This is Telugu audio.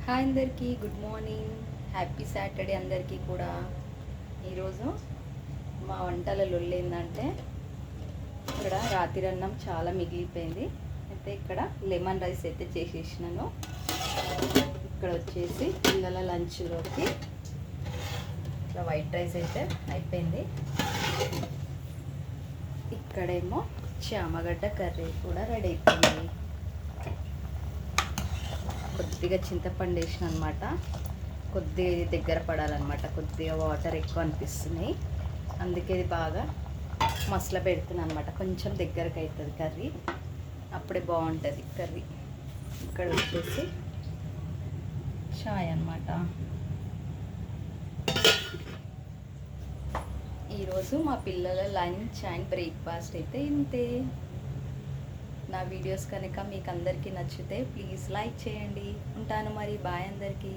హాయ్ అందరికీ, గుడ్ మార్నింగ్, హ్యాపీ సాటర్డే అందరికీ కూడా. ఈరోజు మా వంటల లొల్లి ఏంటంటే, ఇక్కడ రాత్రి అన్నం చాలా మిగిలిపోయింది. అయితే ఇక్కడ లెమన్ రైస్ అయితే చేసేసినాను. ఇక్కడ వచ్చేసి పిల్లల లంచ్లోకి ఇట్లా వైట్ రైస్ అయితే అయిపోయింది. ఇక్కడేమో చామగడ్డ కర్రీ కూడా రెడీ అయిపోయింది. కొద్దిగా చింతపండు వేసిన అనమాట, కొద్దిగా దగ్గర పడాలన్నమాట. కొద్దిగా వాటర్ ఎక్కువ అనిపిస్తున్నాయి, అందుకే ఇది బాగా మసల పెడుతున్నాను అనమాట. కొంచెం దగ్గరకు అవుతుంది కర్రీ, అప్పుడే బాగుంటుంది కర్రీ. ఇక్కడ వచ్చేసి చాయ్ అనమాట. ఈరోజు మా పిల్లల లంచ్ అండ్ బ్రేక్ఫాస్ట్ అయితే ఇంతే. నా వీడియోస్ కనుక మీకు అందరికీ నచ్చితే ప్లీజ్ లైక్ చేయండి. ఉంటాను మరి, బాయ్ అందరికీ.